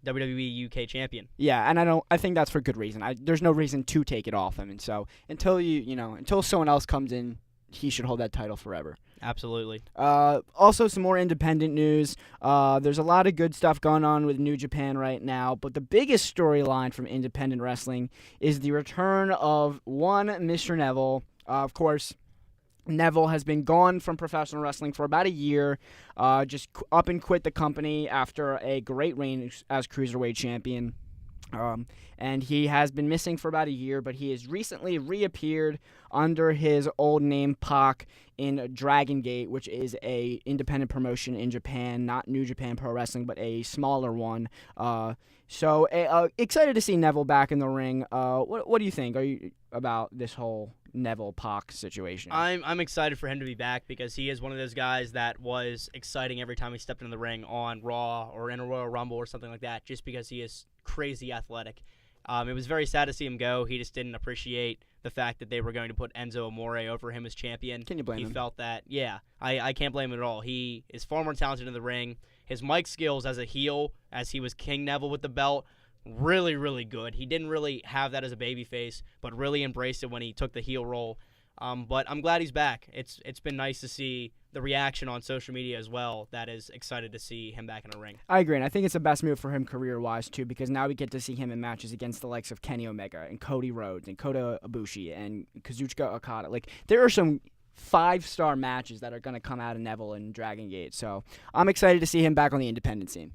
WWE UK champion. Yeah, and I think that's for good reason. There's no reason to take it off him, and so until someone else comes in, he should hold that title forever. Absolutely. Also, some more independent news. There's a lot of good stuff going on with New Japan right now, but the biggest storyline from independent wrestling is the return of one Mr. Neville. Of course, Neville has been gone from professional wrestling for about a year, just up and quit the company after a great reign as Cruiserweight champion. And he has been missing for about a year, but he has recently reappeared under his old name, Pac, in Dragon Gate, which is a independent promotion in Japan, not New Japan Pro Wrestling, but a smaller one. So excited to see Neville back in the ring. What do you think about this whole Neville Pac situation? I'm excited for him to be back because he is one of those guys that was exciting every time he stepped in the ring on Raw or in a Royal Rumble or something like that, just because he is crazy athletic. It was very sad to see him go. He just didn't appreciate the fact that they were going to put Enzo Amore over him as champion. Can you blame him? He felt that, yeah. I can't blame him at all. He is far more talented in the ring. His mic skills as a heel, as he was King Neville with the belt, really, really good. He didn't really have that as a babyface, but really embraced it when he took the heel role. But I'm glad he's back. It's been nice to see the reaction on social media as well that is excited to see him back in the ring. I agree, and I think it's the best move for him career-wise, too, because now we get to see him in matches against the likes of Kenny Omega and Cody Rhodes and Kota Ibushi and Kazuchika Okada. Like, there are some 5-star matches that are going to come out of Neville and Dragon Gate, so I'm excited to see him back on the independent scene.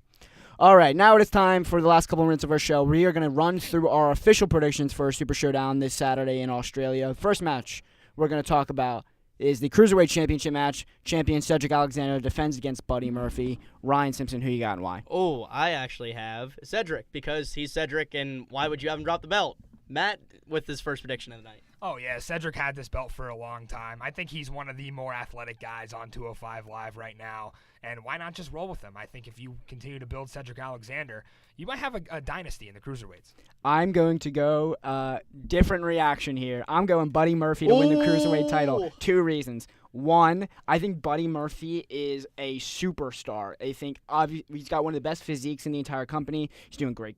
All right, now it is time for the last couple of minutes of our show. We are going to run through our official predictions for Super Showdown this Saturday in Australia. First match we're going to talk about is the Cruiserweight Championship match. Champion Cedric Alexander defends against Buddy Murphy. Ryan Simpson, who you got and why? Oh, I actually have Cedric because he's Cedric, and why would you have him drop the belt? Matt, with his first prediction of the night. Oh, yeah, Cedric had this belt for a long time. I think he's one of the more athletic guys on 205 Live right now, and why not just roll with him? I think if you continue to build Cedric Alexander, you might have a dynasty in the Cruiserweights. I'm going to go different reaction here. I'm going Buddy Murphy to win the Cruiserweight title. 2 reasons. One, I think Buddy Murphy is a superstar. I think he's got one of the best physiques in the entire company. He's doing great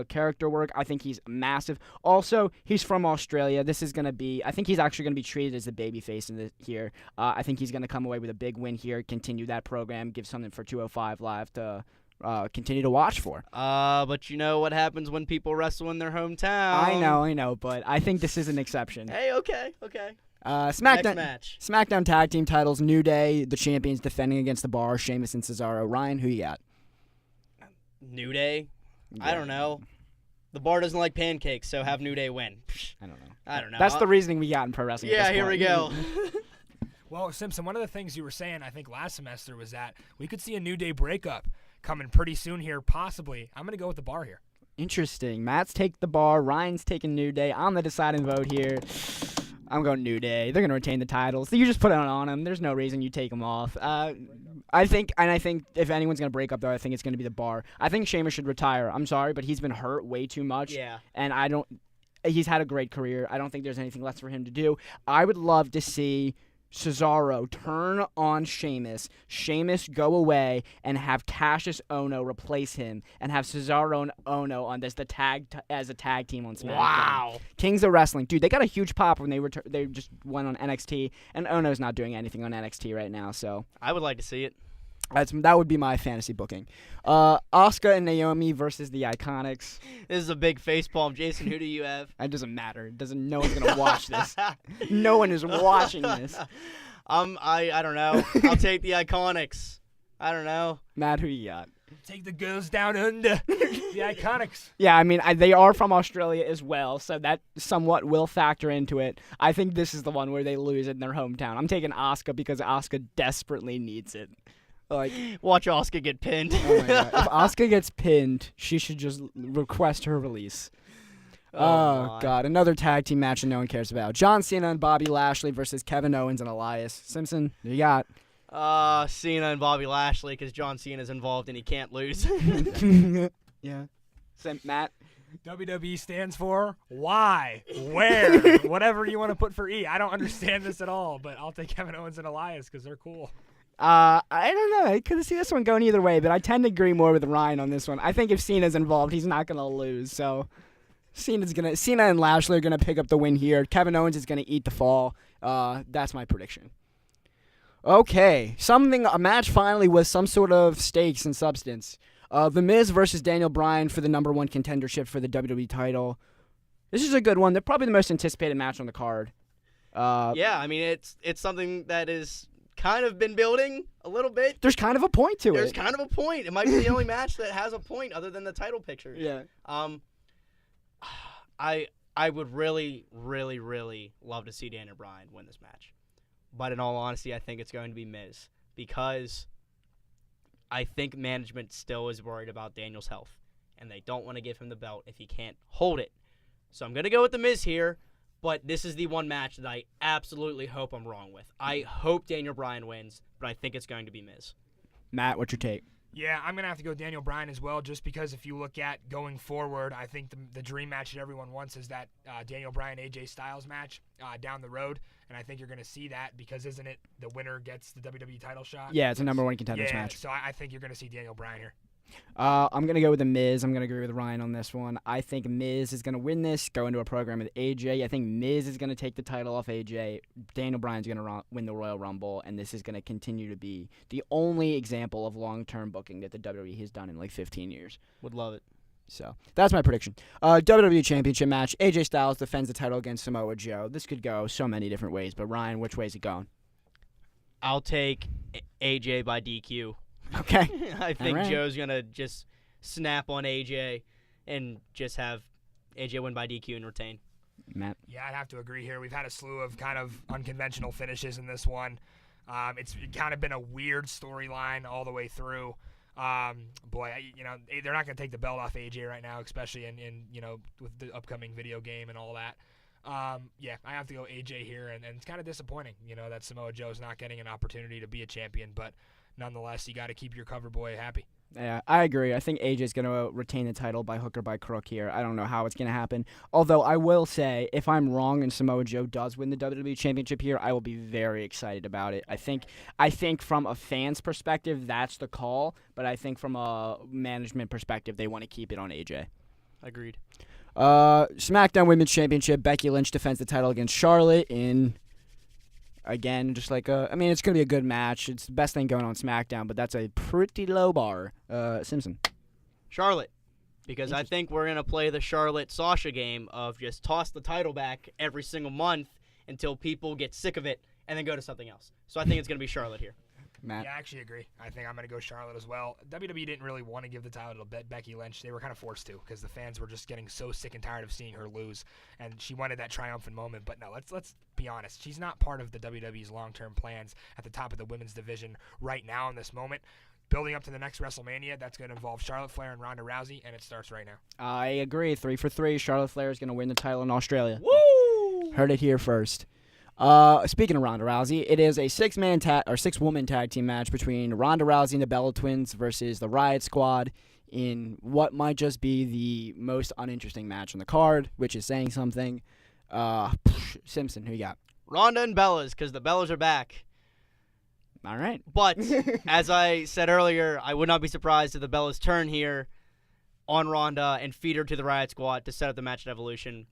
character work. I think he's massive. Also, he's from Australia. This is going to be, I think he's actually going to be treated as a babyface here. I think he's going to come away with a big win here, continue that program, give something for 205 Live to continue to watch for. But you know what happens when people wrestle in their hometown. I know, but I think this is an exception. Hey, okay. Next SmackDown match. SmackDown Tag Team titles. New Day, the champions, defending against the Bar. Sheamus and Cesaro. Ryan, who you got? New Day? Yeah. I don't know. The Bar doesn't like pancakes, so have New Day win. I don't know. know. That's the reasoning we got in pro wrestling. Yeah, at this here we point. go. Well, Simpson, one of the things you were saying, I think last semester, was that we could see a New Day breakup coming pretty soon here, possibly. I'm going to go with the Bar here. Interesting. Matt's take the Bar. Ryan's taking New Day. I'm the deciding vote here. I'm going New Day. They're going to retain the titles. You just put it on them. There's no reason you take them off. I think if anyone's going to break up, though, I think it's going to be the Bar. I think Sheamus should retire. I'm sorry, but he's been hurt way too much. Yeah. And he's had a great career. I don't think there's anything left for him to do. I would love to see Cesaro turn on Sheamus go away, and have Cassius Ohno replace him, and have Cesaro and Ohno on as a tag team on SmackDown. Wow. Kings of Wrestling, dude, they got a huge pop when they just went on NXT, and Ohno's not doing anything on NXT right now, so I would like to see it. that would be my fantasy booking. Asuka and Naomi versus the Iconics. This is a big facepalm. Jason, who do you have? It doesn't matter. No one's gonna watch this. No one is watching this. I don't know. I'll take the Iconics. I don't know. Matt, who you got? Take the girls down under. The Iconics. Yeah, I mean, they are from Australia as well, so that somewhat will factor into it. I think this is the one where they lose in their hometown. I'm taking Asuka because Asuka desperately needs it. Watch Asuka get pinned. Oh my God. If Asuka gets pinned, she should just request her release. Oh God, another tag team match that no one cares about. John Cena and Bobby Lashley versus Kevin Owens and Elias. Simpson, who you got? Cena and Bobby Lashley, because John Cena's involved and he can't lose. Yeah. Matt? WWE stands for why, where, whatever you want to put for E. I don't understand this at all, but I'll take Kevin Owens and Elias because they're cool. I don't know. I could see this one going either way, but I tend to agree more with Ryan on this one. I think if Cena's involved, he's not going to lose. So Cena and Lashley are going to pick up the win here. Kevin Owens is going to eat the fall. That's my prediction. Okay, a match finally with some sort of stakes and substance. The Miz versus Daniel Bryan for the #1 contendership for the WWE title. This is a good one. They're probably the most anticipated match on the card. Yeah, I mean, it's something that is kind of been building a little bit. There's kind of a point to it. There's kind of a point. It might be the only match that has a point other than the title picture. Yeah. I would really, really, really love to see Daniel Bryan win this match. But in all honesty, I think it's going to be Miz, because I think management still is worried about Daniel's health, and they don't want to give him the belt if he can't hold it. So I'm going to go with the Miz here, but this is the one match that I absolutely hope I'm wrong with. I hope Daniel Bryan wins, but I think it's going to be Miz. Matt, what's your take? Yeah, I'm going to have to go Daniel Bryan as well, just because if you look at going forward, I think the dream match that everyone wants is that Daniel Bryan-AJ Styles match down the road, and I think you're going to see that because isn't it the winner gets the WWE title shot? Yeah, it's a #1 contenders match. So I think you're going to see Daniel Bryan here. I'm going to go with The Miz. I'm going to agree with Ryan on this one. I think Miz is going to win this, go into a program with AJ. I think Miz is going to take the title off AJ. Daniel Bryan's going to win the Royal Rumble, and this is going to continue to be the only example of long-term booking that the WWE has done in like 15 years. Would love it. So that's my prediction. WWE Championship match. AJ Styles defends the title against Samoa Joe. This could go so many different ways, but Ryan, which way is it going? I'll take AJ by DQ. Okay. I think right. Joe's going to just snap on AJ and just have AJ win by DQ and retain. Matt? Yeah, I'd have to agree here. We've had a slew of kind of unconventional finishes in this one. It's kind of been a weird storyline all the way through. They're not going to take the belt off AJ right now, especially in with the upcoming video game and all that. I have to go AJ here, and it's kind of disappointing, that Samoa Joe's not getting an opportunity to be a champion, but nonetheless, you got to keep your cover boy happy. Yeah, I agree. I think AJ's going to retain the title by hook or by crook here. I don't know how it's going to happen. Although I will say, if I'm wrong and Samoa Joe does win the WWE Championship here, I will be very excited about it. I think from a fan's perspective, that's the call. But I think from a management perspective, they want to keep it on AJ. Agreed. SmackDown Women's Championship. Becky Lynch defends the title against Charlotte in... Again, just like it's going to be a good match. It's the best thing going on SmackDown, but that's a pretty low bar. Simpson. Charlotte. Because I think we're going to play the Charlotte-Sasha game of just toss the title back every single month until people get sick of it and then go to something else. So I think it's going to be Charlotte here. Matt? Yeah, I actually agree. I think I'm going to go Charlotte as well. WWE didn't really want to give the title to Becky Lynch. They were kind of forced to because the fans were just getting so sick and tired of seeing her lose, and she wanted that triumphant moment. But no, let's be honest. She's not part of the WWE's long-term plans at the top of the women's division right now in this moment. Building up to the next WrestleMania, that's going to involve Charlotte Flair and Ronda Rousey, and it starts right now. I agree. 3 for 3. Charlotte Flair is going to win the title in Australia. Woo! Heard it here first. Speaking of Ronda Rousey, it is a 6-woman tag team match between Ronda Rousey and the Bella Twins versus the Riot Squad in what might just be the most uninteresting match on the card, which is saying something. Simpson, who you got? Ronda and Bellas, because the Bellas are back. All right. But, as I said earlier, I would not be surprised if the Bellas turn here on Ronda and feed her to the Riot Squad to set up the match at Evolution.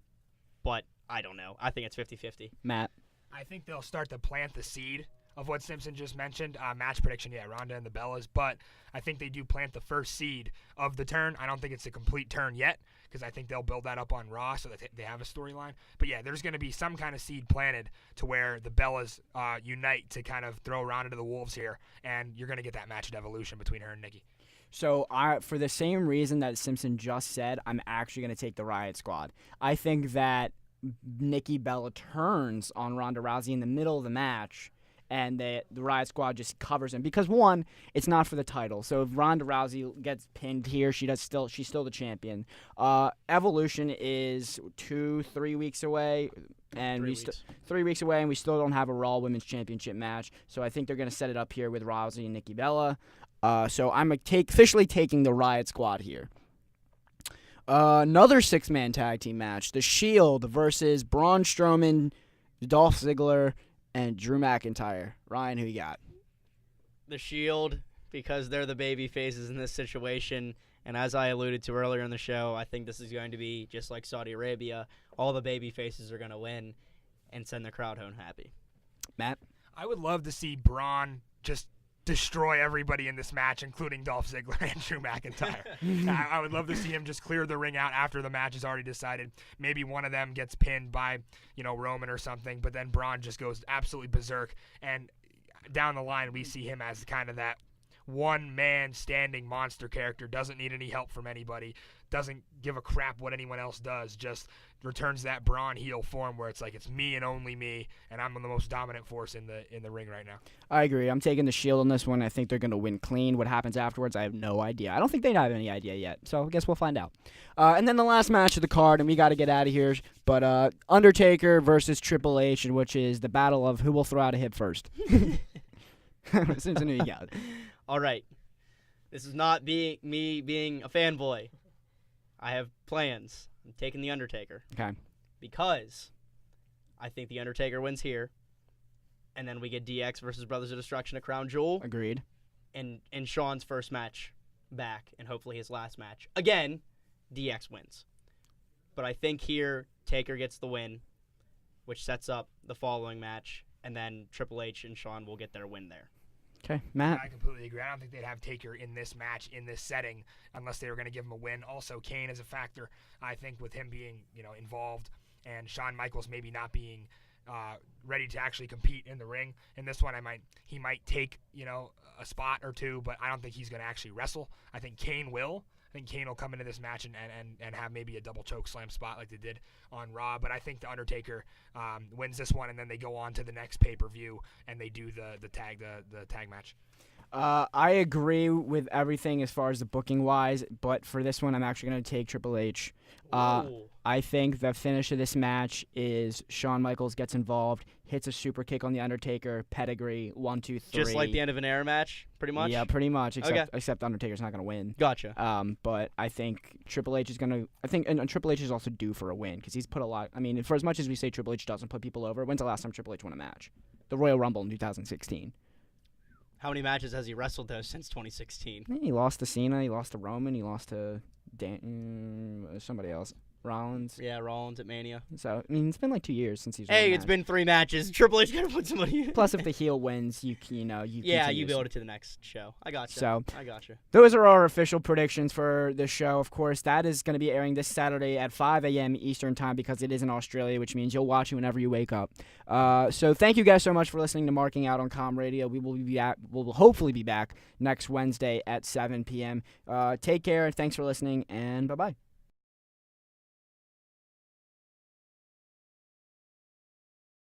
But I don't know. I think it's 50-50. Matt? I think they'll start to plant the seed of what Simpson just mentioned. Match prediction, yeah, Ronda and the Bellas. But I think they do plant the first seed of the turn. I don't think it's a complete turn yet because I think they'll build that up on Raw so that they have a storyline. But, yeah, there's going to be some kind of seed planted to where the Bellas unite to kind of throw Ronda to the wolves here, and you're going to get that match at Evolution between her and Nikki. So, for the same reason that Simpson just said, I'm actually going to take the Riot Squad. I think that Nikki Bella turns on Ronda Rousey in the middle of the match, and the Riot Squad just covers him. Because, one, it's not for the title. So if Ronda Rousey gets pinned here, she's still the champion. Evolution is 2-3 weeks away. And 3 weeks away, and we still don't have a Raw Women's Championship match. So I think they're going to set it up here with Rousey and Nikki Bella. So I'm officially taking the Riot Squad here. Another 6-man tag team match. The Shield versus Braun Strowman, Dolph Ziggler, and Drew McIntyre. Ryan, who you got? The Shield, because they're the baby faces in this situation. And as I alluded to earlier in the show, I think this is going to be just like Saudi Arabia. All the baby faces are going to win and send the crowd home happy. Matt? I would love to see Braun just destroy everybody in this match, including Dolph Ziggler and Drew McIntyre. I would love to see him just clear the ring out after the match is already decided. Maybe one of them gets pinned by, Roman or something, but then Braun just goes absolutely berserk. And down the line, we see him as kind of that one-man standing monster character, doesn't need any help from anybody, doesn't give a crap what anyone else does, just returns that Braun heel form where it's like it's me and only me, and I'm the most dominant force in the ring right now. I agree. I'm taking the Shield on this one. I think they're going to win clean. What happens afterwards, I have no idea. I don't think they have any idea yet, so I guess we'll find out. And then the last match of the card, and we got to get out of here, but Undertaker versus Triple H, which is the battle of who will throw out a hip first. Simpson, who you got? All right. This is not me being a fanboy. I have plans. I'm taking The Undertaker. Okay. Because I think The Undertaker wins here. And then we get DX versus Brothers of Destruction at Crown Jewel. Agreed. And Shawn's first match back, and hopefully his last match. Again, DX wins. But I think here, Taker gets the win, which sets up the following match. And then Triple H and Shawn will get their win there. Okay, Matt? I completely agree. I don't think they'd have Taker in this match, in this setting, unless they were going to give him a win. Also, Kane is a factor, I think, with him being, involved, and Shawn Michaels maybe not being ready to actually compete in the ring. In this one, he might take, a spot or two, but I don't think he's going to actually wrestle. I think Kane will. I think Kane will come into this match and have maybe a double choke slam spot like they did on Raw. But I think The Undertaker wins this one, and then they go on to the next pay-per-view, and they do the tag match. I agree with everything as far as the booking-wise, but for this one, I'm actually going to take Triple H. I think the finish of this match is Shawn Michaels gets involved, hits a super kick on The Undertaker, pedigree, 1, 2, 3. Just like the end of an era match, pretty much? Yeah, pretty much, except Undertaker's not going to win. Gotcha. But I think Triple H is going to – and Triple H is also due for a win because he's put a lot – I mean, for as much as we say Triple H doesn't put people over, when's the last time Triple H won a match? The Royal Rumble in 2016. How many matches has he wrestled, though, since 2016? He lost to Cena, he lost to Roman, he lost to somebody else. Rollins. Yeah, Rollins at Mania. So, I mean, it's been like 2 years since he's won a Hey, it's match. been 3 matches. Triple H got to put somebody in. Plus, if the heel wins, you Yeah, continue. you build it to the next show. I got you. So, I got you. those are our official predictions for this show. Of course, that is going to be airing this Saturday at 5 a.m. Eastern Time because it is in Australia, which means you'll watch it whenever you wake up. So thank you guys so much for listening to Marking Out on Com Radio. We'll hopefully be back next Wednesday at 7 p.m. Take care. Thanks for listening, and bye-bye.